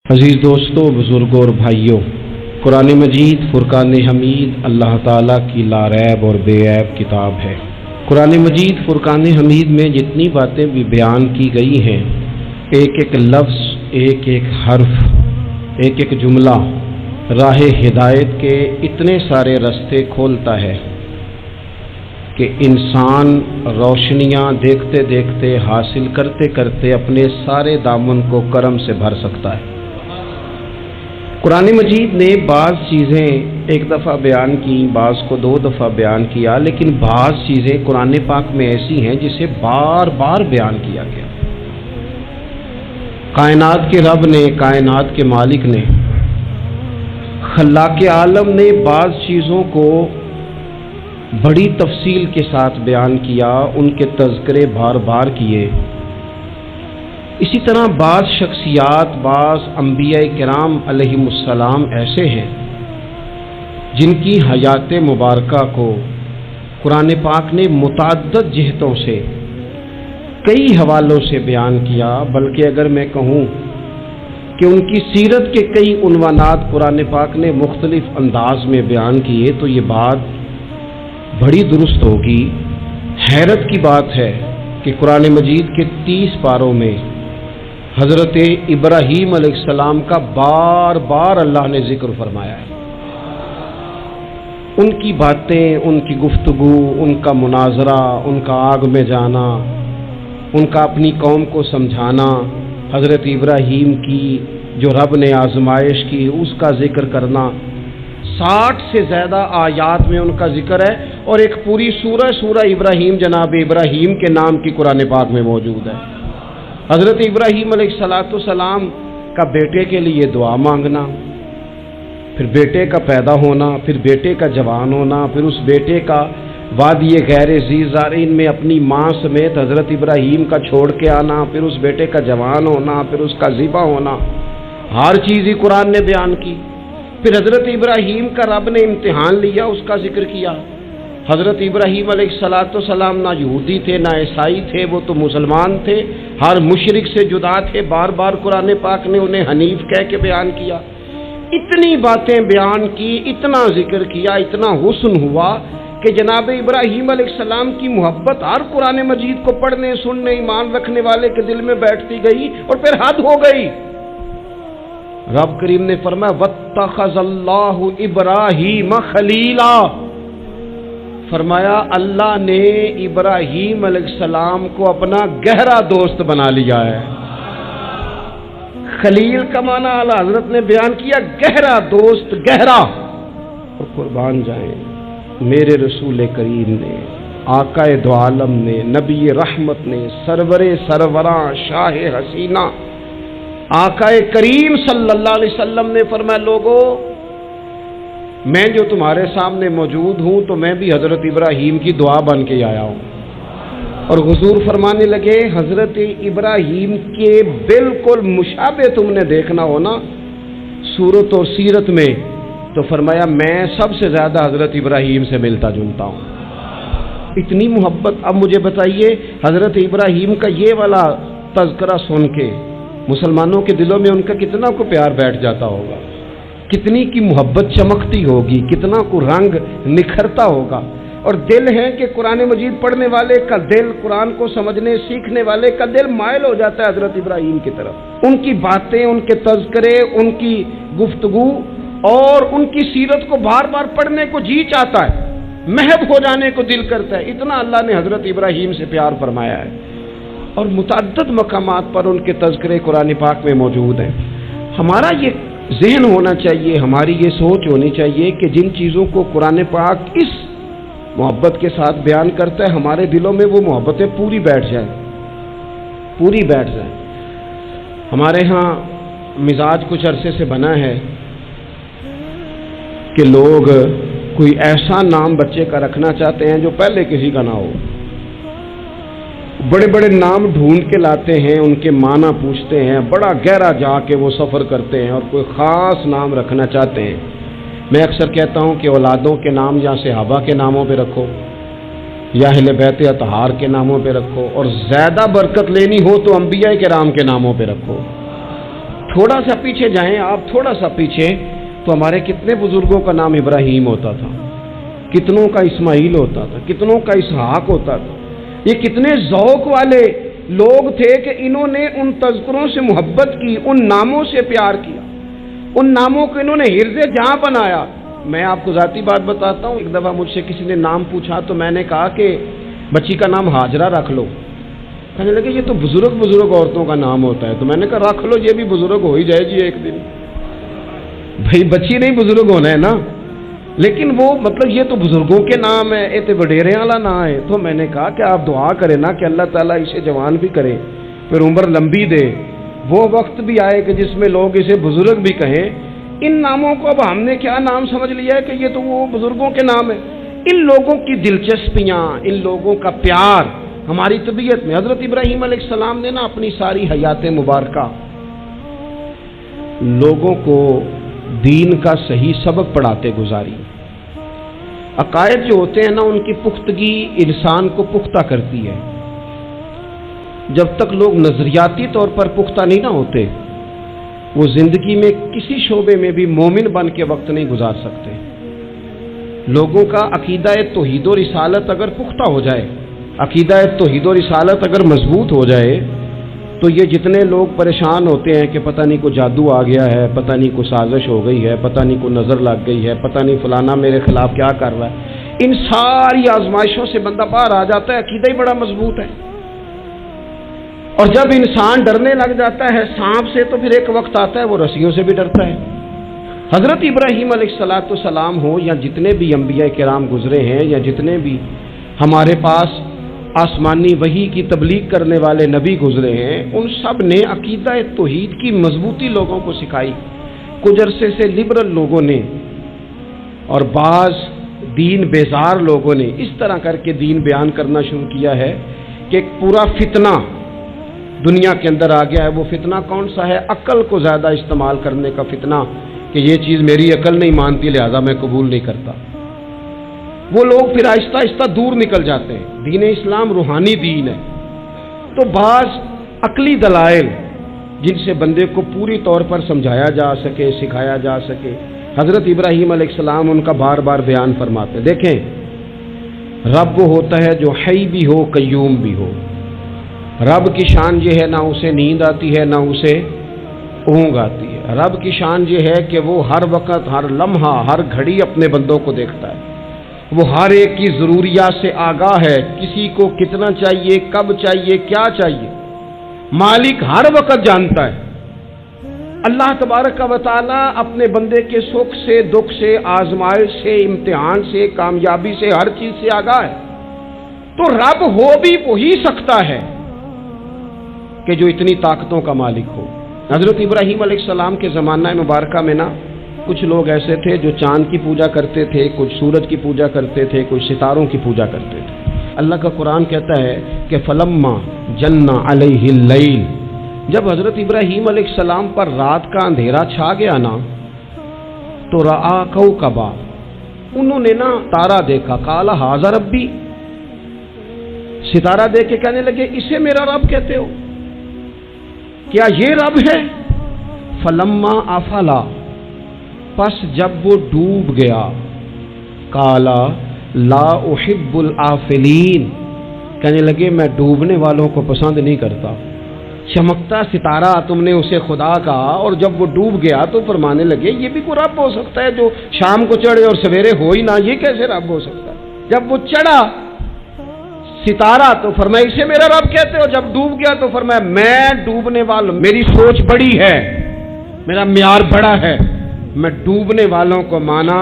عزیز دوستو، بزرگوں اور بھائیوں، قرآن مجید فرقان حمید اللہ تعالیٰ کی لاریب اور بے عیب کتاب ہے۔ قرآن مجید فرقان حمید میں جتنی باتیں بھی بیان کی گئی ہیں، ایک ایک لفظ، ایک ایک حرف، ایک ایک جملہ راہ ہدایت کے اتنے سارے راستے کھولتا ہے کہ انسان روشنیاں دیکھتے دیکھتے حاصل کرتے کرتے اپنے سارے دامن کو کرم سے بھر سکتا ہے۔ قرآن مجید نے بعض چیزیں ایک دفعہ بیان کی، بعض کو 2 دفعہ بیان کیا، لیکن بعض چیزیں قرآن پاک میں ایسی ہیں جسے بار بار بیان کیا گیا۔ کائنات کے رب نے، کائنات کے مالک نے، خلاق عالم نے بعض چیزوں کو بڑی تفصیل کے ساتھ بیان کیا، ان کے تذکرے بار بار کیے۔ اسی طرح بعض شخصیات، بعض انبیاء کرام علیہم السلام ایسے ہیں جن کی حیات مبارکہ کو قرآن پاک نے متعدد جہتوں سے کئی حوالوں سے بیان کیا، بلکہ اگر میں کہوں کہ ان کی سیرت کے کئی عنوانات قرآن پاک نے مختلف انداز میں بیان کیے تو یہ بات بڑی درست ہوگی۔ حیرت کی بات ہے کہ قرآن مجید کے 30 پاروں میں حضرت ابراہیم علیہ السلام کا بار بار اللہ نے ذکر فرمایا ہے۔ ان کی باتیں، ان کی گفتگو، ان کا مناظرہ، ان کا آگ میں جانا، ان کا اپنی قوم کو سمجھانا، حضرت ابراہیم کی جو رب نے آزمائش کی اس کا ذکر کرنا، 60 سے زیادہ آیات میں ان کا ذکر ہے، اور ایک پوری سورہ ابراہیم جناب ابراہیم کے نام کی قرآن پاک میں موجود ہے۔ حضرت ابراہیم علیہ السلام کا بیٹے کے لیے دعا مانگنا، پھر بیٹے کا پیدا ہونا، پھر بیٹے کا جوان ہونا، پھر اس بیٹے کا وادی غیر ذی زارعین میں اپنی ماں سمیت حضرت ابراہیم کا چھوڑ کے آنا، پھر اس بیٹے کا جوان ہونا، پھر اس کا ذبح ہونا، ہر چیز ہی قرآن نے بیان کی۔ پھر حضرت ابراہیم کا رب نے امتحان لیا، اس کا ذکر کیا۔ حضرت ابراہیم علیہ السلام نہ یہودی تھے نہ عیسائی تھے، وہ تو مسلمان تھے، ہر مشرک سے جدا تھے، بار بار قرآن پاک نے انہیں حنیف کہہ کے بیان کیا۔ اتنی باتیں بیان کی، اتنا ذکر کیا، اتنا حسن ہوا کہ جناب ابراہیم علیہ السلام کی محبت ہر قرآن مجید کو پڑھنے، سننے، ایمان رکھنے والے کے دل میں بیٹھتی گئی، اور پھر حد ہو گئی۔ رب کریم نے فرمایا واتخذ اللہ ابراہیم خلیلا، فرمایا اللہ نے ابراہیم علیہ السلام کو اپنا گہرا دوست بنا لیا ہے۔ خلیل کا معنی اعلیٰ حضرت نے بیان کیا، گہرا دوست، گہرا۔ اور قربان جائیں میرے رسول کریم نے، آقا دو عالم نے، نبی رحمت نے، سرور سروراں، شاہ حسینہ آقا کریم صلی اللہ علیہ وسلم نے فرمایا لوگو، میں جو تمہارے سامنے موجود ہوں تو میں بھی حضرت ابراہیم کی دعا بن کے آیا ہوں۔ اور حضور فرمانے لگے حضرت ابراہیم کے بالکل مشابہ تم نے دیکھنا ہونا صورت و سیرت میں، تو فرمایا میں سب سے زیادہ حضرت ابراہیم سے ملتا جلتا ہوں۔ اتنی محبت۔ اب مجھے بتائیے حضرت ابراہیم کا یہ والا تذکرہ سن کے مسلمانوں کے دلوں میں ان کا کتنا کو پیار بیٹھ جاتا ہوگا، کتنی کی محبت چمکتی ہوگی، کتنا کو رنگ نکھرتا ہوگا۔ اور دل ہے کہ قرآن مجید پڑھنے والے کا دل، قرآن کو سمجھنے سیکھنے والے کا دل مائل ہو جاتا ہے حضرت ابراہیم کی طرف۔ ان کی باتیں، ان کے تذکرے، ان کی گفتگو اور ان کی سیرت کو بار بار پڑھنے کو جی چاہتا ہے، محب ہو جانے کو دل کرتا ہے۔ اتنا اللہ نے حضرت ابراہیم سے پیار فرمایا ہے، اور متعدد مقامات پر ان کے تذکرے قرآن پاک میں موجود ہیں۔ ہمارا یہ ذہن ہونا چاہیے، ہماری یہ سوچ ہونی چاہیے کہ جن چیزوں کو قرآن پاک اس محبت کے ساتھ بیان کرتا ہے، ہمارے دلوں میں وہ محبتیں پوری بیٹھ جائیں، پوری بیٹھ جائیں۔ ہمارے ہاں مزاج کچھ عرصے سے بنا ہے کہ لوگ کوئی ایسا نام بچے کا رکھنا چاہتے ہیں جو پہلے کسی کا نہ ہو، بڑے بڑے نام ڈھونڈ کے لاتے ہیں، ان کے معنی پوچھتے ہیں، بڑا گہرا جا کے وہ سفر کرتے ہیں اور کوئی خاص نام رکھنا چاہتے ہیں۔ میں اکثر کہتا ہوں کہ اولادوں کے نام یا صحابہ کے ناموں پہ رکھو یا اہل بیت اطہار کے ناموں پہ رکھو، اور زیادہ برکت لینی ہو تو انبیاء کرام کے ناموں پہ رکھو۔ تھوڑا سا پیچھے جائیں آپ، تھوڑا سا پیچھے، تو ہمارے کتنے بزرگوں کا نام ابراہیم ہوتا تھا، کتنوں کا اسماعیل ہوتا تھا، کتنوں کا اسحاق ہوتا تھا۔ یہ کتنے ذوق والے لوگ تھے کہ انہوں نے ان تذکروں سے محبت کی، ان ناموں سے پیار کیا، ان ناموں کو انہوں نے حرز جہاں بنایا۔ میں آپ کو ذاتی بات بتاتا ہوں، ایک دفعہ مجھ سے کسی نے نام پوچھا تو میں نے کہا کہ بچی کا نام ہاجرہ رکھ لو۔ کہنے لگے یہ تو بزرگ عورتوں کا نام ہوتا ہے، تو میں نے کہا رکھ لو، یہ بھی بزرگ ہو ہی جائے گی ایک دن۔ بھائی بچی نہیں بزرگ ہونا ہے نا، لیکن وہ مطلب یہ تو بزرگوں کے نام ہے، یہ تو وڈیرے والا نام ہے۔ تو میں نے کہا کہ آپ دعا کریں نا کہ اللہ تعالیٰ اسے جوان بھی کرے، پھر عمر لمبی دے، وہ وقت بھی آئے کہ جس میں لوگ اسے بزرگ بھی کہیں۔ ان ناموں کو اب ہم نے کیا نام سمجھ لیا ہے کہ یہ تو وہ بزرگوں کے نام ہے۔ ان لوگوں کی دلچسپیاں، ان لوگوں کا پیار ہماری طبیعت میں۔ حضرت ابراہیم علیہ السلام نے نا اپنی ساری حیات مبارکہ لوگوں کو دین کا صحیح سبق پڑھاتے گزاری۔ عقائد جو ہوتے ہیں نا ان کی پختگی انسان کو پختہ کرتی ہے۔ جب تک لوگ نظریاتی طور پر پختہ نہیں نہ ہوتے، وہ زندگی میں کسی شعبے میں بھی مومن بن کے وقت نہیں گزار سکتے۔ لوگوں کا عقیدہ توحید و رسالت اگر پختہ ہو جائے، عقیدہ توحید و رسالت اگر مضبوط ہو جائے، تو یہ جتنے لوگ پریشان ہوتے ہیں کہ پتہ نہیں کوئی جادو آ گیا ہے، پتہ نہیں کوئی سازش ہو گئی ہے، پتہ نہیں کوئی نظر لگ گئی ہے، پتہ نہیں فلانا میرے خلاف کیا کر رہا ہے، ان ساری آزمائشوں سے بندہ باہر آ جاتا ہے۔ عقیدہ ہی بڑا مضبوط ہے۔ اور جب انسان ڈرنے لگ جاتا ہے سانپ سے، تو پھر ایک وقت آتا ہے وہ رسیوں سے بھی ڈرتا ہے۔ حضرت ابراہیم علیہ السلام ہو یا جتنے بھی انبیاء کرام گزرے ہیں، یا جتنے بھی ہمارے پاس آسمانی وحی کی تبلیغ کرنے والے نبی گزرے ہیں، ان سب نے عقیدہ توحید کی مضبوطی لوگوں کو سکھائی۔ کچھ عرصے سے لبرل لوگوں نے اور بعض دین بیزار لوگوں نے اس طرح کر کے دین بیان کرنا شروع کیا ہے کہ ایک پورا فتنہ دنیا کے اندر آ گیا ہے۔ وہ فتنہ کون سا ہے؟ عقل کو زیادہ استعمال کرنے کا فتنہ، کہ یہ چیز میری عقل نہیں مانتی لہذا میں قبول نہیں کرتا۔ وہ لوگ پھر آہستہ آہستہ دور نکل جاتے ہیں۔ دین اسلام روحانی دین ہے، تو بعض عقلی دلائل جن سے بندے کو پوری طور پر سمجھایا جا سکے، سکھایا جا سکے، حضرت ابراہیم علیہ السلام ان کا بار بار بیان فرماتے۔ دیکھیں، رب وہ ہوتا ہے جو حی بھی ہو قیوم بھی ہو۔ رب کی شان یہ ہے نہ اسے نیند آتی ہے نہ اسے اونگ آتی ہے۔ رب کی شان یہ ہے کہ وہ ہر وقت، ہر لمحہ، ہر گھڑی اپنے بندوں کو دیکھتا ہے۔ وہ ہر ایک کی ضروریات سے آگاہ ہے، کسی کو کتنا چاہیے، کب چاہیے، کیا چاہیے، مالک ہر وقت جانتا ہے۔ اللہ تبارک و تعالیٰ اپنے بندے کے سکھ سے، دکھ سے، آزمائش سے، امتحان سے، کامیابی سے، ہر چیز سے آگاہ ہے۔ تو رب ہو بھی وہی سکتا ہے کہ جو اتنی طاقتوں کا مالک ہو۔ حضرت ابراہیم علیہ السلام کے زمانہ مبارکہ میں نا کچھ لوگ ایسے تھے جو چاند کی پوجا کرتے تھے، کچھ سورج کی پوجا کرتے تھے، کچھ ستاروں کی پوجا کرتے تھے۔ اللہ کا قرآن کہتا ہے کہ فلما جن علیہ اللیل، جب حضرت ابراہیم علیہ السلام پر رات کا اندھیرا چھا گیا نا، تو رآ کوکبا، انہوں نے نا تارا دیکھا، قال ھذا ربی، ستارہ دیکھ کے کہنے لگے اسے میرا رب کہتے ہو؟ کیا یہ رب ہے؟ فلما افلا، پس جب وہ ڈوب گیا، کالا لا احب الآفلین، کہنے لگے میں ڈوبنے والوں کو پسند نہیں کرتا۔ چمکتا ستارہ تم نے اسے خدا کہا، اور جب وہ ڈوب گیا تو فرمانے لگے یہ بھی کوئی رب ہو سکتا ہے جو شام کو چڑھے اور سویرے ہو ہی نہ، یہ کیسے رب ہو سکتا ہے؟ جب وہ چڑھا ستارہ تو فرمایا اسے میرا رب کہتے ہو، جب ڈوب گیا تو فرمایا میں ڈوبنے والا، میری سوچ بڑی ہے، میرا معیار بڑا ہے، میں ڈوبنے والوں کو مانا،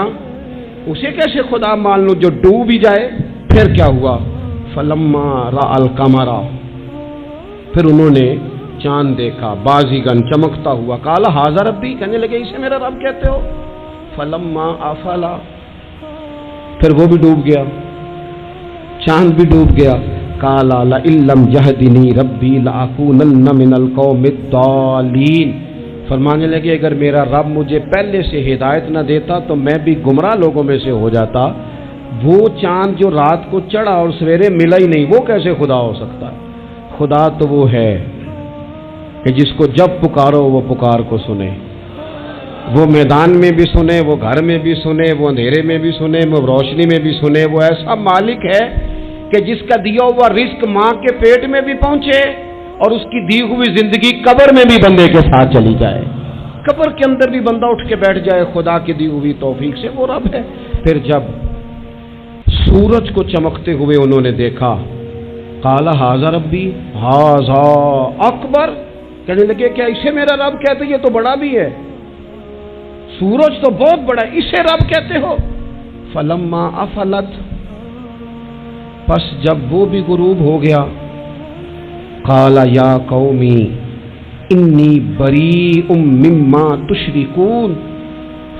اسے کیسے خدا مان لوں جو ڈوب ہی جائے؟ پھر کیا ہوا؟ فلما رأى القمر، پھر انہوں نے چاند دیکھا، بازیگن چمکتا ہوا، قال ھذا ربی، کہنے لگے اسے میرا رب کہتے ہو؟ فلما افلا، پھر وہ بھی ڈوب گیا، چاند بھی ڈوب گیا، قال لئن لم يهدني ربي لأكونن من القوم الضالين، فرمانے لگے اگر میرا رب مجھے پہلے سے ہدایت نہ دیتا تو میں بھی گمراہ لوگوں میں سے ہو جاتا۔ وہ چاند جو رات کو چڑھا اور سویرے ملا ہی نہیں، وہ کیسے خدا ہو سکتا ہے؟ خدا تو وہ ہے کہ جس کو جب پکارو وہ پکار کو سنے، وہ میدان میں بھی سنے، وہ گھر میں بھی سنے، وہ اندھیرے میں بھی سنے، وہ روشنی میں بھی سنے۔ وہ ایسا مالک ہے کہ جس کا دیا ہوا رزق ماں کے پیٹ میں بھی پہنچے اور اس کی دی ہوئی زندگی قبر میں بھی بندے کے ساتھ چلی جائے، قبر کے اندر بھی بندہ اٹھ کے بیٹھ جائے خدا کی دی ہوئی توفیق سے، وہ رب ہے۔ پھر جب سورج کو چمکتے ہوئے انہوں نے دیکھا، قال ھذا ربی ھذا اکبر، کہنے لگے کیا اسے میرا رب کہتے؟ یہ تو بڑا بھی ہے، سورج تو بہت بڑا ہے، اسے رب کہتے ہو؟ فلما افلت، پس جب وہ بھی غروب ہو گیا، قال یا قومی انی بریء مما تشرکون،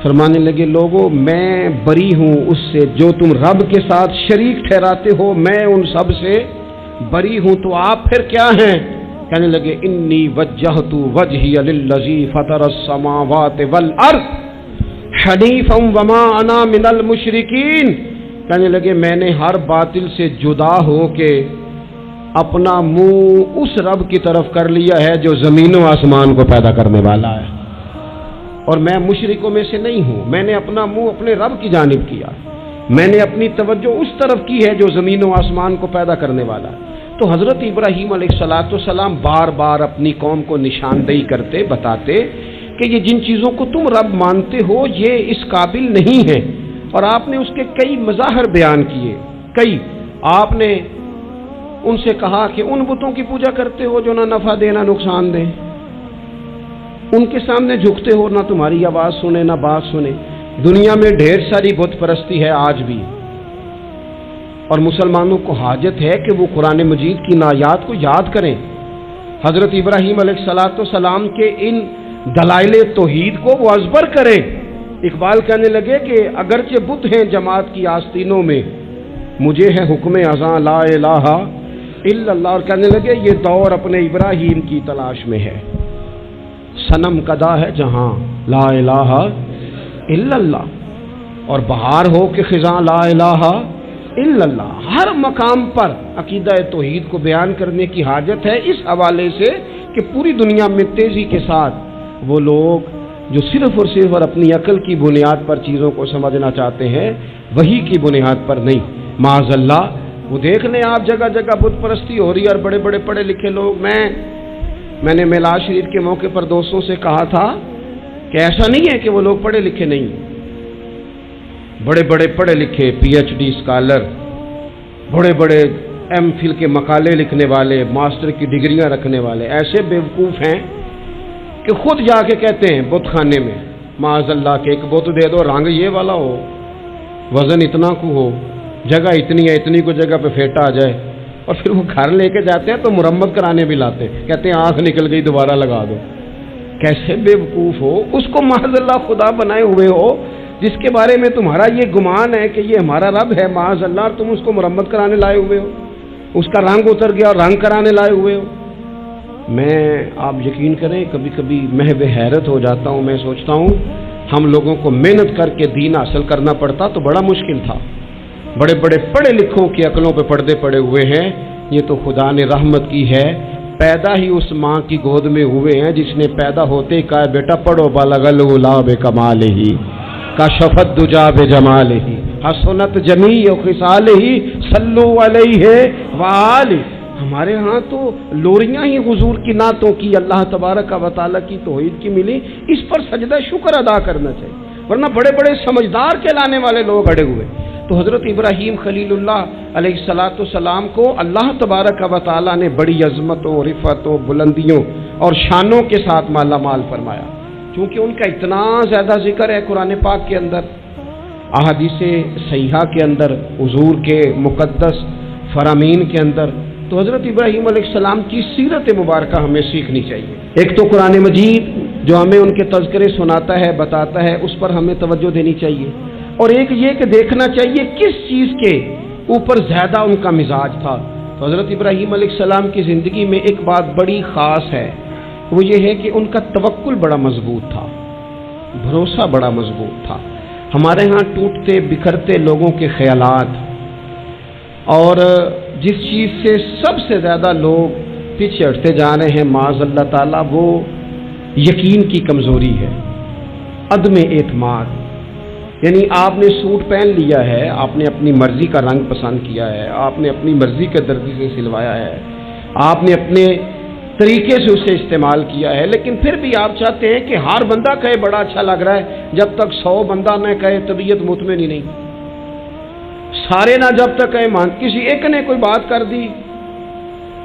فرمانے لگے لوگو میں بری ہوں اس سے جو تم رب کے ساتھ شریک ٹھہراتے ہو، میں ان سب سے بری ہوں۔ تو آپ پھر کیا ہیں؟ کہنے لگے انی وجہت وجہی للذی فطر السماوات والارض حنیفا وما انا من المشرکین، کہنے لگے میں نے ہر باطل سے جدا ہو کے اپنا منہ اس رب کی طرف کر لیا ہے جو زمین و آسمان کو پیدا کرنے والا ہے، اور میں مشرکوں میں سے نہیں ہوں۔ میں نے اپنا منہ اپنے رب کی جانب کیا، میں نے اپنی توجہ اس طرف کی ہے جو زمین و آسمان کو پیدا کرنے والا ہے۔ تو حضرت ابراہیم علیہ السلام بار بار اپنی قوم کو نشاندہی کرتے، بتاتے کہ یہ جن چیزوں کو تم رب مانتے ہو یہ اس قابل نہیں ہے، اور آپ نے اس کے کئی مظاہر بیان کیے۔ آپ نے ان سے کہا کہ ان بتوں کی پوجا کرتے ہو جو نہ نفع دے نہ نقصان دے، ان کے سامنے جھکتے ہو، نہ تمہاری آواز سنے نہ بات سنے۔ دنیا میں ڈھیر ساری بت پرستی ہے آج بھی، اور مسلمانوں کو حاجت ہے کہ وہ قرآن مجید کی آیات کو یاد کریں، حضرت ابراہیم علیہ السلام کے ان دلائل توحید کو وہ ازبر کریں۔ اقبال کہنے لگے کہ اگرچہ بت ہیں جماعت کی آستینوں میں، مجھے ہے حکم اذاں لا الہ الا اللہ، اور کہنے لگے یہ دور اپنے ابراہیم کی تلاش میں ہے، صنم کدا ہے جہاں لا الہ الا اللہ، اور بہار ہو کہ خزاں لا الہ الا اللہ۔ ہر مقام پر عقیدہ توحید کو بیان کرنے کی حاجت ہے، اس حوالے سے کہ پوری دنیا میں تیزی کے ساتھ وہ لوگ جو صرف اور اپنی عقل کی بنیاد پر چیزوں کو سمجھنا چاہتے ہیں، وہی کی بنیاد پر نہیں، معاذ اللہ۔ وہ دیکھ لیں آپ جگہ جگہ بت پرستی ہو رہی ہے، اور بڑے بڑے پڑھے لکھے لوگ، میں نے میلاد شریف کے موقع پر دوستوں سے کہا تھا کہ ایسا نہیں ہے کہ وہ لوگ پڑھے لکھے نہیں، بڑے بڑے پڑھے لکھے پی ایچ ڈی اسکالر، بڑے بڑے ایم فل کے مقالے لکھنے والے، ماسٹر کی ڈگریاں رکھنے والے ایسے بیوقوف ہیں کہ خود جا کے کہتے ہیں بت خانے میں معاذ اللہ کہ ایک بت دے دو، رنگ یہ والا ہو، وزن اتنا کو ہو، جگہ اتنی ہے، اتنی کو جگہ پہ پھیٹا آ جائے، اور پھر وہ گھر لے کے جاتے ہیں تو مرمت کرانے بھی لاتے ہیں، کہتے ہیں آنکھ نکل گئی دوبارہ لگا دو۔ کیسے بیوقوف ہو، اس کو معاذ اللہ خدا بنائے ہوئے ہو، جس کے بارے میں تمہارا یہ گمان ہے کہ یہ ہمارا رب ہے معاذ اللہ، اور تم اس کو مرمت کرانے لائے ہوئے ہو، اس کا رنگ اتر گیا اور رنگ کرانے لائے ہوئے ہو۔ میں آپ یقین کریں کبھی کبھی محو حیرت ہو جاتا ہوں، میں سوچتا ہوں ہم لوگوں کو محنت کر کے دین حاصل کرنا پڑتا تو بڑا مشکل تھا۔ بڑے بڑے پڑھے لکھوں کی عقلوں پہ پردے پڑے ہوئے ہیں، یہ تو خدا نے رحمت کی ہے، پیدا ہی اس ماں کی گود میں ہوئے ہیں جس نے پیدا ہوتے ہی کہا بیٹا پڑھو بالغ الغلا بکمالہ کشفت دجا بجمالہ حسنت جمیع خصالہ صلو علیہ وآلہ۔ ہمارے ہاں تو لوریاں ہی حضور کی نعتوں کی، اللہ تبارک و تعالیٰ کی توحید کی ملی، اس پر سجدہ شکر ادا کرنا چاہیے، ورنہ بڑے بڑے سمجھدار کہلانے والے لوگ اڑے ہوئے۔ تو حضرت ابراہیم خلیل اللہ علیہ السلام کو اللہ تبارک و تعالیٰ نے بڑی عظمتوں، رفعتوں، بلندیوں اور شانوں کے ساتھ مالا مال فرمایا، چونکہ ان کا اتنا زیادہ ذکر ہے قرآن پاک کے اندر، احادیث صحیحہ کے اندر، حضور کے مقدس فرامین کے اندر۔ تو حضرت ابراہیم علیہ السلام کی سیرت مبارکہ ہمیں سیکھنی چاہیے۔ ایک تو قرآن مجید جو ہمیں ان کے تذکرے سناتا ہے، بتاتا ہے، اس پر ہمیں توجہ دینی چاہیے، اور ایک یہ کہ دیکھنا چاہیے کس چیز کے اوپر زیادہ ان کا مزاج تھا۔ تو حضرت ابراہیم علیہ السلام کی زندگی میں ایک بات بڑی خاص ہے، وہ یہ ہے کہ ان کا توکل بڑا مضبوط تھا، بھروسہ بڑا مضبوط تھا۔ ہمارے ہاں ٹوٹتے بکھرتے لوگوں کے خیالات، اور جس چیز سے سب سے زیادہ لوگ پیچھے ہٹتے جا رہے ہیں معاذ اللہ تعالیٰ، وہ یقین کی کمزوری ہے، عدم اعتماد. یعنی آپ نے سوٹ پہن لیا ہے، آپ نے اپنی مرضی کا رنگ پسند کیا ہے، آپ نے اپنی مرضی کے درزی سے سلوایا ہے، آپ نے اپنے طریقے سے اسے استعمال کیا ہے، لیکن پھر بھی آپ چاہتے ہیں کہ ہر بندہ کہے بڑا اچھا لگ رہا ہے، جب تک 100 بندہ نہ کہے طبیعت مطمئن ہی نہیں. سارے نہ جب تک کہے مان، کسی ایک نے کوئی بات کر دی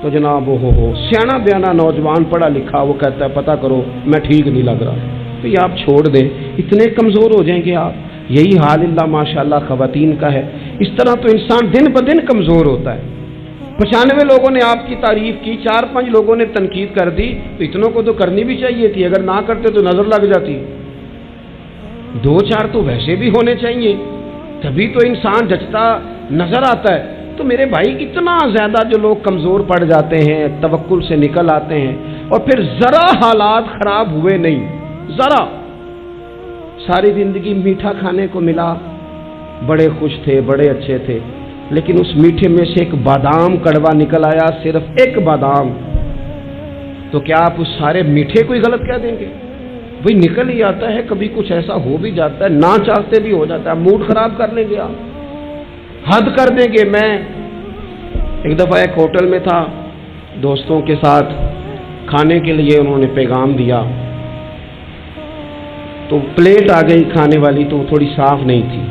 تو جناب ہو سیانا بیانا نوجوان پڑھا لکھا وہ کہتا ہے پتہ کرو میں ٹھیک نہیں لگ رہا. تو یہ آپ چھوڑ دیں، اتنے کمزور ہو جائیں گے آپ. یہی حال اللہ ماشاءاللہ خواتین کا ہے. اس طرح تو انسان دن بدن کمزور ہوتا ہے. 95 لوگوں نے آپ کی تعریف کی، 4-5 لوگوں نے تنقید کر دی، تو اتنوں کو تو کرنی بھی چاہیے تھی. اگر نہ کرتے تو نظر لگ جاتی. 2-4 تو ویسے بھی ہونے چاہیے، تبھی تو انسان جچتا نظر آتا ہے. تو میرے بھائی اتنا زیادہ جو لوگ کمزور پڑ جاتے ہیں، توکل سے نکل آتے ہیں، اور پھر ذرا حالات خراب ہوئے نہیں، ذرا ساری زندگی میٹھا کھانے کو ملا، بڑے خوش تھے، بڑے اچھے تھے، لیکن اس میٹھے میں سے ایک بادام کڑوا نکل آیا، صرف ایک بادام، تو کیا آپ اس سارے میٹھے کو ہی غلط کہہ دیں گے؟ وہی نکل ہی آتا ہے. کبھی کچھ ایسا ہو بھی جاتا ہے، نہ چاہتے بھی ہو جاتا ہے، موڈ خراب کر لیں گے، آپ حد کر دیں گے. میں ایک دفعہ ایک ہوٹل میں تھا دوستوں کے ساتھ، کھانے کے لیے انہوں نے پیغام دیا، تو پلیٹ آ گئی کھانے والی، تو تھوڑی صاف نہیں تھی،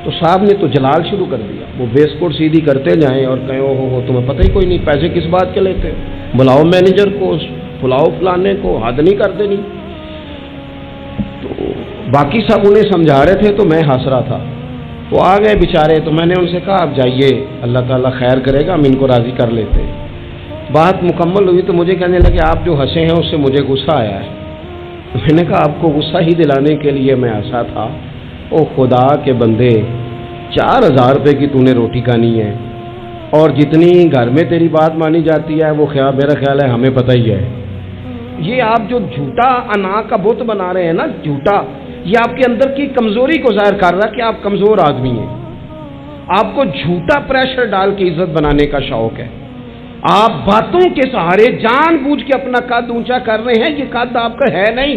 تو صاحب نے تو جلال شروع کر دیا. وہ بیسکٹ سیدھی کرتے جائیں اور کہیں او ہو تمہیں پتہ ہی کوئی نہیں، پیسے کس بات کے لیتے، بلاؤ مینیجر کو، بلاؤ فلانے کو، حد نہیں کرتے نہیں. تو باقی سب انہیں سمجھا رہے تھے تو میں ہنس رہا تھا. وہ آ گئے بیچارے، تو میں نے ان سے کہا آپ جائیے، اللہ تعالیٰ خیر کرے گا، ہم ان کو راضی کر لیتے ہیں. بات مکمل ہوئی تو مجھے کہنے لگے آپ جو ہنسے ہیں اس سے مجھے غصہ آیا ہے. میں نے کہا آپ کو غصہ ہی دلانے کے لیے میں ہنسا تھا. او خدا کے بندے، 4000 روپے کی تو نے روٹی کھانی ہے، اور جتنی گھر میں تیری بات مانی جاتی ہے وہ میرا خیال ہے ہمیں پتہ ہی ہے. یہ آپ جو جھوٹا انا کا بت بنا رہے ہیں نا، جھوٹا، یہ آپ کے اندر کی کمزوری کو ظاہر کر رہا ہے کہ آپ کمزور آدمی ہیں. آپ کو جھوٹا پریشر ڈال کے عزت بنانے کا شوق ہے. آپ باتوں کے سہارے جان بوجھ کے اپنا قد اونچا کر رہے ہیں. یہ قد آپ کا ہے نہیں،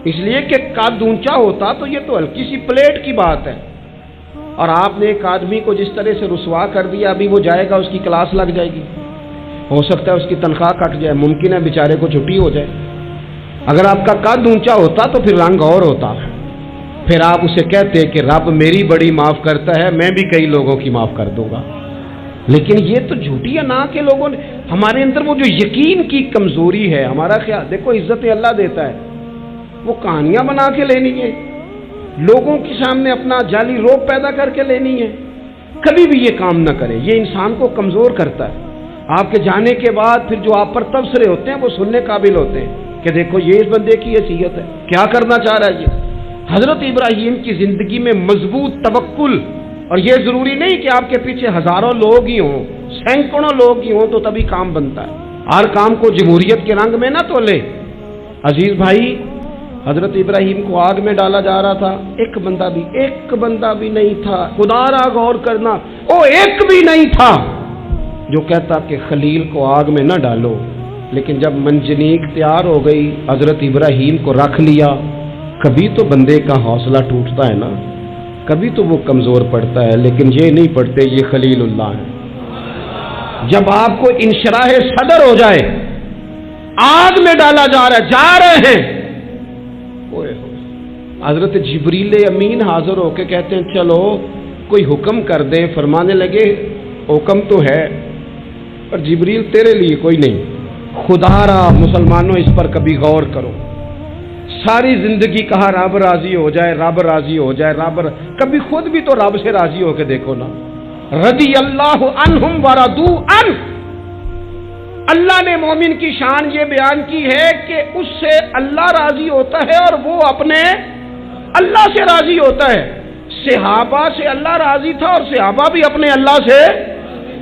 اس لیے کہ قد اونچا ہوتا تو یہ تو ہلکی سی پلیٹ کی بات ہے. اور آپ نے ایک آدمی کو جس طرح سے رسوا کر دیا، ابھی وہ جائے گا، اس کی کلاس لگ جائے گی، ہو سکتا ہے اس کی تنخواہ کٹ جائے، ممکن ہے بیچارے کو چھٹی ہو جائے. اگر آپ کا قد اونچا ہوتا تو پھر رنگ اور ہوتا، پھر آپ اسے کہتے کہ رب میری بڑی معاف کرتا ہے، میں بھی کئی لوگوں کی معاف کر دوں گا. لیکن یہ تو جھوٹی انا کے لوگوں نے ہمارے اندر وہ جو یقین کی کمزوری ہے. ہمارا خیال دیکھو عزت اللہ دیتا ہے، وہ کہانیاں بنا کے لینی ہے، لوگوں کے سامنے اپنا جعلی روپ پیدا کر کے لینی ہے. کبھی بھی یہ کام نہ کریں، یہ انسان کو کمزور کرتا ہے. آپ کے جانے کے بعد پھر جو آپ پر تبصرے ہوتے ہیں وہ سننے قابل ہوتے ہیں کہ دیکھو یہ اس بندے کی حیثیت ہے، کیا کرنا چاہ رہا ہے یہ. حضرت ابراہیم کی زندگی میں مضبوط توکل، اور یہ ضروری نہیں کہ آپ کے پیچھے ہزاروں لوگ ہی ہوں، سینکڑوں لوگ ہی ہوں تو تبھی کام بنتا ہے. ہر کام کو جمہوریت کے رنگ میں نہ تولے. عزیز بھائی، حضرت ابراہیم کو آگ میں ڈالا جا رہا تھا، ایک بندہ بھی نہیں تھا. خدا را غور کرنا، او ایک بھی نہیں تھا جو کہتا کہ خلیل کو آگ میں نہ ڈالو. لیکن جب منجنیق تیار ہو گئی، حضرت ابراہیم کو رکھ لیا. کبھی تو بندے کا حوصلہ ٹوٹتا ہے نا، کبھی تو وہ کمزور پڑتا ہے، لیکن یہ نہیں پڑتے، یہ خلیل اللہ ہے. جب آپ کو انشراح صدر ہو جائے، آگ میں ڈالا جا رہا ہے، جا رہے ہیں، حضرت جبریل امین حاضر ہو کے کہتے ہیں چلو کوئی حکم کر دیں. فرمانے لگے حکم تو ہے پر جبریل تیرے لیے کوئی نہیں. خدا را مسلمانوں اس پر کبھی غور کرو. ساری زندگی کہا رب راضی ہو جائے، رب راضی ہو جائے، کبھی خود بھی تو رب سے راضی ہو کے دیکھو نا. رضی اللہ عنہم ورضوا عنہ. اللہ نے مومن کی شان یہ بیان کی ہے کہ اس سے اللہ راضی ہوتا ہے اور وہ اپنے اللہ سے راضی ہوتا ہے. صحابہ سے اللہ راضی تھا اور صحابہ بھی اپنے اللہ سے.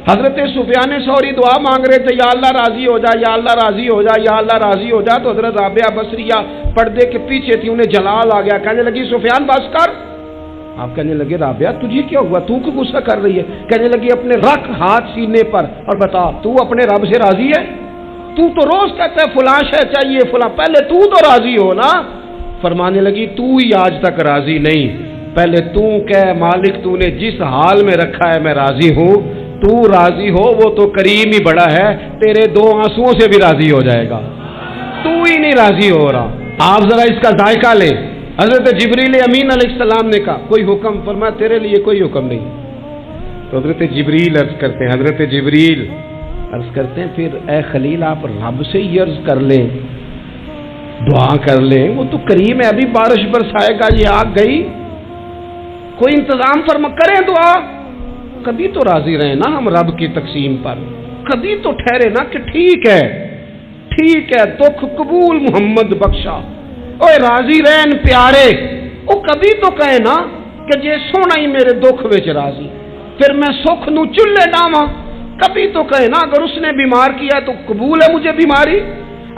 حضرت سفیان ثوری دعا مانگ رہے تھے، یا اللہ راضی ہو جا، یا اللہ راضی ہو جا، یا اللہ راضی ہو جا. تو حضرت رابعہ بصریہ پردے کے پیچھے تھی، انہیں جلال آ گیا، کہنے لگی سفیان بس کر، آپ کہنے لگے رابعہ تجھے کیا ہوا، تو کیوں غصہ کر رہی ہے؟ کہنے لگی اپنے رکھ ہاتھ سینے پر اور بتا تو اپنے رب سے راضی ہے؟ تو روز کہتا ہے فلاں شے چاہیے فلاں، پہلے تو راضی ہو نا۔ فرمانے لگی تو ہی آج تک راضی نہیں، پہلے تو کہہ مالک تو نے جس حال میں رکھا ہے میں راضی ہوں، تو راضی ہو، وہ تو کریم ہی بڑا ہے، تیرے 2 آنسوؤں سے بھی راضی ہو جائے گا، تو ہی نہیں راضی ہو رہا۔ آپ ذرا اس کا ذائقہ لیں۔ حضرت جبریل امین علیہ السلام نے کہا کوئی حکم؟ فرمایا تیرے لیے کوئی حکم نہیں۔ تو حضرت جبریل عرض کرتے ہیں، حضرت جبریل عرض کرتے ہیں پھر اے خلیل آپ رب سے ہی عرض کر لیں، دعا کر لیں، وہ تو کریم ہے، ابھی بارش برسائے گا، یہ آگ گئی، کوئی انتظام فرما کریں دعا۔ کبھی تو راضی رہیں نا ہم رب کی تقسیم پر، کبھی تو ٹھہرے نا کہ ٹھیک ہے دکھ قبول محمد بخشا، اوے راضی رہن پیارے، او کبھی تو کہے نا کہ جے سونا ہی میرے دکھ وچ راضی، پھر میں سکھ نو چلے ڈاواں۔ کبھی تو کہے نا اگر اس نے بیمار کیا تو قبول ہے مجھے بیماری،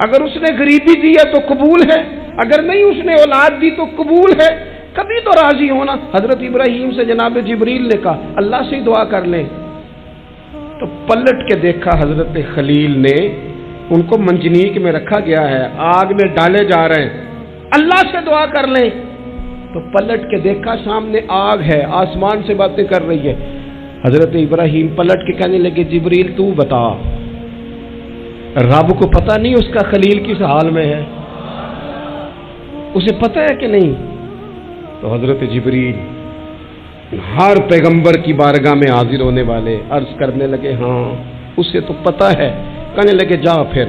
اگر اس نے غریبی دی ہے تو قبول ہے، اگر نہیں اس نے اولاد دی تو قبول ہے، کبھی تو راضی ہونا۔ حضرت ابراہیم سے جناب جبریل نے کہا اللہ سے دعا کر لیں، تو پلٹ کے دیکھا حضرت خلیل نے، ان کو منجنیق میں رکھا گیا ہے، آگ میں ڈالے جا رہے ہیں، اللہ سے دعا کر لیں، تو پلٹ کے دیکھا سامنے آگ ہے، آسمان سے باتیں کر رہی ہے۔ حضرت ابراہیم پلٹ کے کہنے لگے جبریل تو بتا، رب کو پتہ نہیں اس کا خلیل کس حال میں ہے؟ اسے پتہ ہے کہ نہیں؟ تو حضرت جبریل ہر پیغمبر کی بارگاہ میں حاضر ہونے والے عرض کرنے لگے ہاں اسے تو پتہ ہے۔ کہنے لگے جا پھر،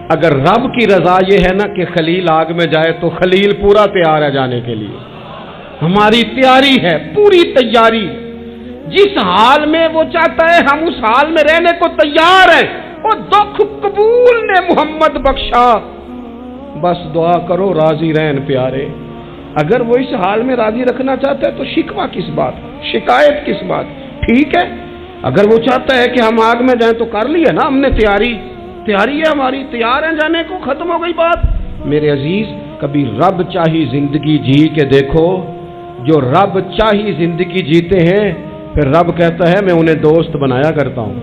اگر رب کی رضا یہ ہے نا کہ خلیل آگ میں جائے تو خلیل پورا تیار ہے جانے کے لیے، ہماری تیاری ہے، پوری تیاری، جس حال میں وہ چاہتا ہے ہم اس حال میں رہنے کو تیار ہیں۔ وہ دکھ قبول نے محمد بخشا، بس دعا کرو راضی رہن پیارے۔ اگر وہ اس حال میں راضی رکھنا چاہتا ہے تو شکوہ کس بات، شکایت کس بات؟ ٹھیک ہے، اگر وہ چاہتا ہے کہ ہم آگ میں جائیں تو کر لیا نا ہم نے تیاری ہے ہماری، تیار ہیں جانے کو، ختم ہو گئی بات۔ میرے عزیز کبھی رب چاہی زندگی جی کے دیکھو، جو رب چاہی زندگی جیتے ہیں پھر رب کہتا ہے میں انہیں دوست بنایا کرتا ہوں،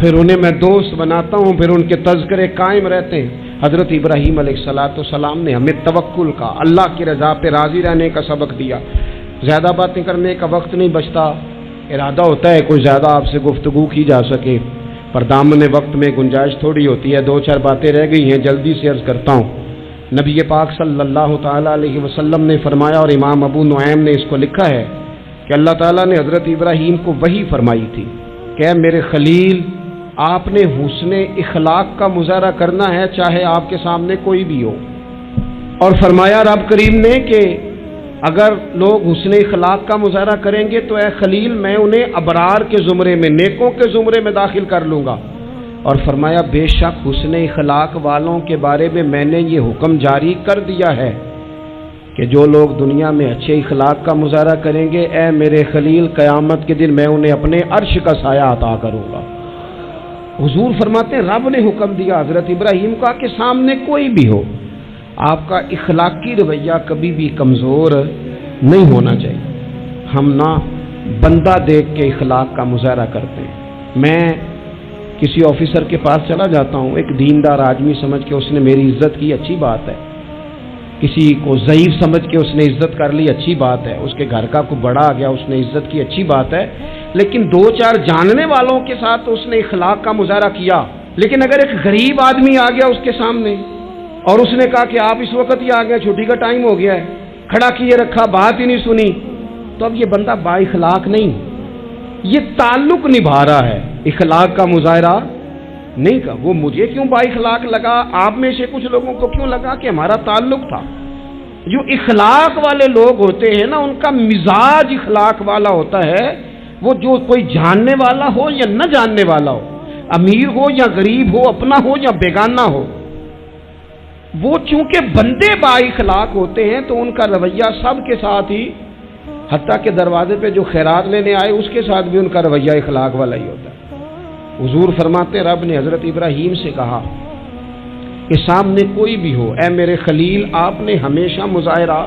پھر انہیں میں دوست بناتا ہوں، پھر ان کے تذکرے قائم رہتے ہیں۔ حضرت ابراہیم علیہ السلام نے ہمیں توکل کا، اللہ کی رضا پہ راضی رہنے کا سبق دیا۔ زیادہ باتیں کرنے کا وقت نہیں بچتا، ارادہ ہوتا ہے کوئی زیادہ آپ سے گفتگو کی جا سکے، پر دامن وقت میں گنجائش تھوڑی ہوتی ہے، 2-4 باتیں رہ گئی ہیں، جلدی سے عرض کرتا ہوں۔ نبی پاک صلی اللہ تعالیٰ علیہ وسلم نے فرمایا، اور امام ابو نعیم نے اس کو لکھا ہے کہ اللہ تعالیٰ نے حضرت ابراہیم کو وحی فرمائی تھی کہ اے میرے خلیل، آپ نے حسن اخلاق کا مظاہرہ کرنا ہے چاہے آپ کے سامنے کوئی بھی ہو، اور فرمایا رب کریم نے کہ اگر لوگ حسن اخلاق کا مظاہرہ کریں گے تو اے خلیل میں انہیں ابرار کے زمرے میں، نیکوں کے زمرے میں داخل کر لوں گا، اور فرمایا بے شک حسن اخلاق والوں کے بارے میں نے یہ حکم جاری کر دیا ہے کہ جو لوگ دنیا میں اچھے اخلاق کا مظاہرہ کریں گے اے میرے خلیل قیامت کے دن میں انہیں اپنے عرش کا سایہ عطا کروں گا۔ حضور فرماتے ہیں رب نے حکم دیا حضرت ابراہیم کا کہ سامنے کوئی بھی ہو آپ کا اخلاقی رویہ کبھی بھی کمزور نہیں ہونا چاہیے۔ ہم نہ بندہ دیکھ کے اخلاق کا مظاہرہ کرتے ہیں۔ میں کسی آفیسر کے پاس چلا جاتا ہوں، ایک دیندار آدمی سمجھ کے اس نے میری عزت کی، اچھی بات ہے، کسی کو ضعیف سمجھ کے اس نے عزت کر لی، اچھی بات ہے، اس کے گھر کا کوئی بڑا آ گیا اس نے عزت کی، اچھی بات ہے، لیکن 2-4 جاننے والوں کے ساتھ اس نے اخلاق کا مظاہرہ کیا۔ لیکن اگر ایک غریب آدمی آ گیا اس کے سامنے اور اس نے کہا کہ آپ اس وقت ہی آ گئے، چھٹی کا ٹائم ہو گیا ہے، کھڑا کیے رکھا، بات ہی نہیں سنی، تو اب یہ بندہ با اخلاق نہیں، یہ تعلق نبھا رہا ہے، اخلاق کا مظاہرہ نہیں کا۔ وہ مجھے کیوں با اخلاق لگا، آپ میں سے کچھ لوگوں کو کیوں لگا کہ ہمارا تعلق تھا۔ جو اخلاق والے لوگ ہوتے ہیں نا ان کا مزاج اخلاق والا ہوتا ہے، وہ جو کوئی جاننے والا ہو یا نہ جاننے والا ہو، امیر ہو یا غریب ہو، اپنا ہو یا بیگانہ ہو، وہ چونکہ بندے با اخلاق ہوتے ہیں تو ان کا رویہ سب کے ساتھ ہی، حتیٰ کہ دروازے پہ جو خیرات لینے آئے اس کے ساتھ بھی ان کا رویہ اخلاق والا ہی ہوتا ہے۔ حضور فرماتے رب نے حضرت ابراہیم سے کہا کہ سامنے کوئی بھی ہو اے میرے خلیل، آپ نے ہمیشہ مظاہرہ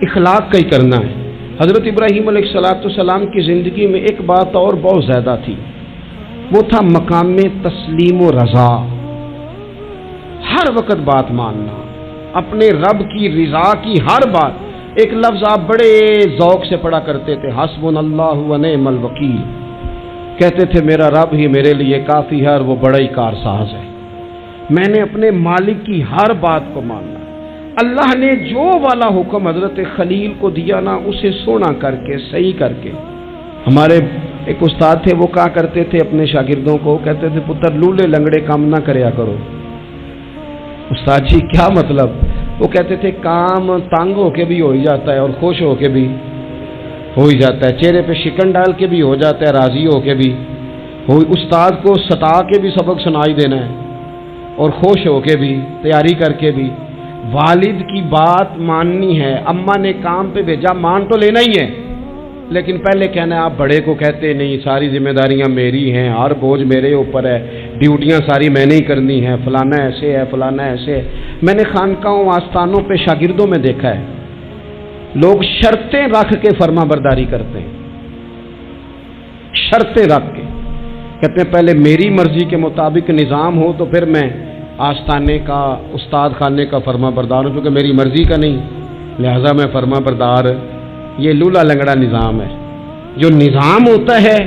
اخلاق کا ہی کرنا ہے، حضرت ابراہیم علیہ السلام کی زندگی میں ایک بات اور بہت زیادہ تھی، وہ تھا مقام تسلیم و رضا، ہر وقت بات ماننا، اپنے رب کی رضا کی ہر بات۔ ایک لفظ آپ بڑے ذوق سے پڑھا کرتے تھے، حسبنا اللہ و نعم الوکیل، کہتے تھے میرا رب ہی میرے لیے کافی ہے اور وہ بڑا ہی کارساز ہے۔ میں نے اپنے مالک کی ہر بات کو ماننا۔ اللہ نے جو والا حکم حضرت خلیل کو دیا نا، اسے سونا کر کے صحیح کر کے۔ ہمارے ایک استاد تھے، وہ کہا کرتے تھے اپنے شاگردوں کو، کہتے تھے پتر لولے لنگڑے کام نہ کریا کرو۔ استاد جی کیا مطلب؟ وہ کہتے تھے کام تانگ ہو کے بھی ہو ہی جاتا ہے اور خوش ہو کے بھی ہو ہی جاتا ہے، چہرے پہ شکن ڈال کے بھی ہو جاتا ہے، راضی ہو کے بھی ہو، استاد کو ستا کے بھی سبق سنائی دینا ہے اور خوش ہو کے بھی، تیاری کر کے بھی۔ والد کی بات ماننی ہے، اماں نے کام پہ بھیجا مان تو لینا ہی ہے، لیکن پہلے کہنا ہے آپ بڑے کو کہتے نہیں، ساری ذمہ داریاں میری ہیں، ہر بوجھ میرے اوپر ہے، ڈیوٹیاں ساری میں نے ہی کرنی ہیں، فلانا ایسے ہے فلانا ایسے ہے۔ میں نے خانقاہوں آستانوں پہ شاگردوں میں دیکھا ہے، لوگ شرطیں رکھ کے فرما برداری کرتے ہیں، شرطیں رکھ کے کہتے ہیں پہلے میری مرضی کے مطابق نظام ہو تو پھر میں آستانے کا استاد خانے کا فرما بردار ہوں، کیونکہ میری مرضی کا نہیں لہذا میں فرما بردار۔ یہ لولا لنگڑا نظام ہے۔ جو نظام ہوتا ہے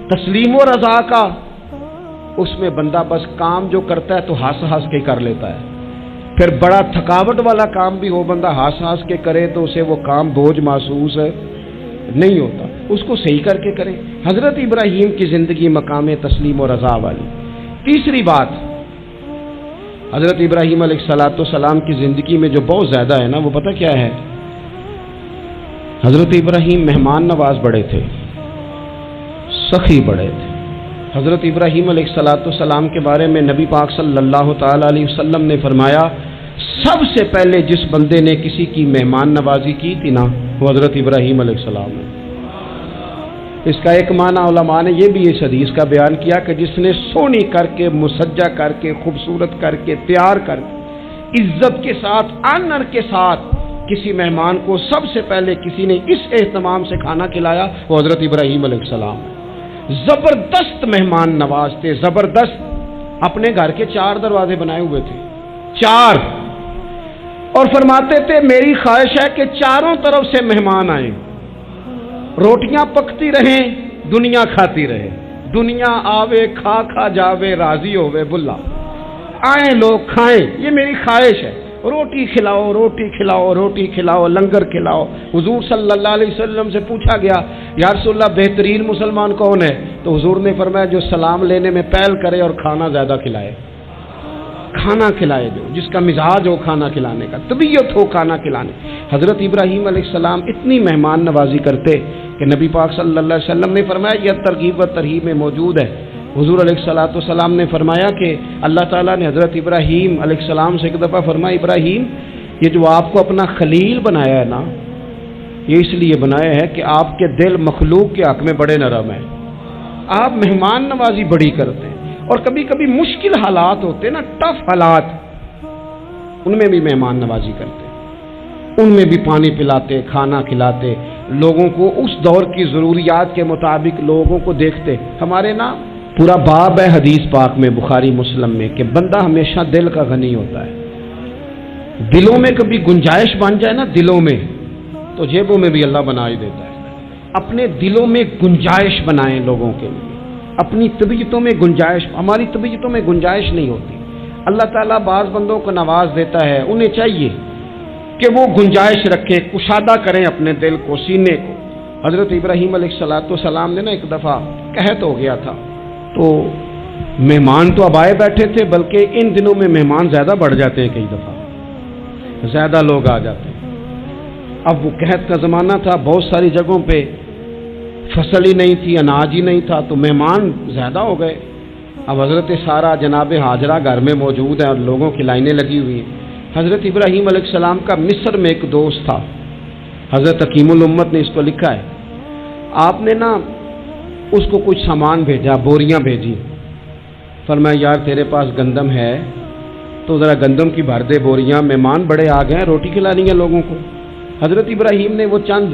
تسلیم و رضا کا، اس میں بندہ بس کام جو کرتا ہے تو ہنس ہنس کے کر لیتا ہے، پھر بڑا تھکاوٹ والا کام بھی ہو بندہ ہنس ہنس کے کرے تو اسے وہ کام بوجھ محسوس نہیں ہوتا، اس کو صحیح کر کے کرے۔ حضرت ابراہیم کی زندگی مقام تسلیم و رضا والی۔ تیسری بات، حضرت ابراہیم علیہ السلام کی زندگی میں جو بہت زیادہ ہے نا، وہ پتہ کیا ہے؟ حضرت ابراہیم مہمان نواز بڑے تھے، سخی بڑے تھے۔ حضرت ابراہیم علیہ السلام کے بارے میں نبی پاک صلی اللہ تعالی علیہ وسلم نے فرمایا سب سے پہلے جس بندے نے کسی کی مہمان نوازی کی تھی نا، وہ حضرت ابراہیم علیہ السلام ہے۔ اس کا ایک معنی علماء نے یہ بھی اس حدیث کا بیان کیا کہ جس نے سونی کر کے، مسجہ کر کے، خوبصورت کر کے، تیار کر کے، عزت کے ساتھ، آنر کے ساتھ کسی مہمان کو سب سے پہلے کسی نے اس اہتمام سے کھانا کھلایا، وہ حضرت ابراہیم علیہ السلام ہے۔ زبردست مہمان نواز تھے، زبردست۔ اپنے گھر کے 4 دروازے بنائے ہوئے تھے، 4، اور فرماتے تھے میری خواہش ہے کہ چاروں طرف سے مہمان آئیں، روٹیاں پکتی رہیں، دنیا کھاتی رہے، دنیا آوے کھا کھا جاوے، راضی ہوئے بلا، آئیں لوگ کھائیں، یہ میری خواہش ہے۔ روٹی کھلاؤ، روٹی کھلاؤ، روٹی کھلاؤ، لنگر کھلاؤ۔ حضور صلی اللہ علیہ وسلم سے پوچھا گیا یا رسول اللہ بہترین مسلمان کون ہے؟ تو حضور نے فرمایا جو سلام لینے میں پہل کرے اور کھانا زیادہ کھلائے، کھانا کھلائے، جو جس کا مزاج ہو کھانا کھلانے کا، طبیعت ہو کھانا کھلانے۔ حضرت ابراہیم علیہ السلام اتنی مہمان نوازی کرتے کہ نبی پاک صلی اللہ علیہ وسلم نے فرمایا یہ ترغیب و ترہیب میں موجود ہے۔ حضور علیہ السلام نے فرمایا کہ اللہ تعالیٰ نے حضرت ابراہیم علیہ السلام سے ایک دفعہ فرمایا ابراہیم یہ جو آپ کو اپنا خلیل بنایا ہے نا، یہ اس لیے بنایا ہے کہ آپ کے دل مخلوق کے حق میں بڑے نرم ہیں، آپ مہمان نوازی بڑی کرتے ہیں، اور کبھی کبھی مشکل حالات ہوتے ہیں نا، ٹف حالات، ان میں بھی مہمان نوازی کرتے، ان میں بھی پانی پلاتے، کھانا کھلاتے، لوگوں کو اس دور کی ضروریات کے مطابق لوگوں کو دیکھتے۔ ہمارے نا پورا باب ہے حدیث پاک میں بخاری مسلم میں کہ بندہ ہمیشہ دل کا غنی ہوتا ہے، دلوں میں کبھی گنجائش بن جائے نا دلوں میں، تو جیبوں میں بھی اللہ بنا ہی دیتا ہے۔ اپنے دلوں میں گنجائش بنائیں لوگوں کے لیے، اپنی طبیعتوں میں گنجائش، ہماری طبیعتوں میں گنجائش نہیں ہوتی۔ اللہ تعالیٰ بعض بندوں کو نواز دیتا ہے، انہیں چاہیے کہ وہ گنجائش رکھیں، کشادہ کریں اپنے دل کو، سینے کو۔ حضرت ابراہیم علیہ السلام نے نا ایک دفعہ قحط ہو گیا تھا، تو مہمان تو اب آئے بیٹھے تھے، بلکہ ان دنوں میں مہمان زیادہ بڑھ جاتے ہیں، کئی دفعہ زیادہ لوگ آ جاتے ہیں۔ اب وہ قحط کا زمانہ تھا، بہت ساری جگہوں پہ فصل ہی نہیں تھی، اناج ہی نہیں تھا، تو مہمان زیادہ ہو گئے۔ اب حضرت سارا جناب ہاجرہ گھر میں موجود ہیں اور لوگوں کی لائنیں لگی ہوئی ہیں۔ حضرت ابراہیم علیہ السلام کا مصر میں ایک دوست تھا، حضرت حکیم الامت نے اس کو لکھا ہے، آپ نے نا اس کو کچھ سامان بھیجا، بوریاں بھیجی، فرمایا یار تیرے پاس گندم ہے تو ذرا گندم کی بھر دے بوریاں، مہمان بڑے آ گئے ہیں، روٹی کھلانی ہے لوگوں کو۔ حضرت ابراہیم نے وہ چند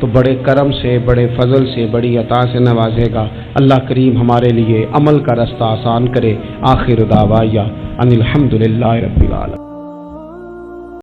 تو بڑے کرم سے، بڑے فضل سے، بڑی عطا سے نوازے گا۔ اللہ کریم ہمارے لیے عمل کا رستہ آسان کرے۔ آخر دعوایا ان الحمدللہ رب العالمین۔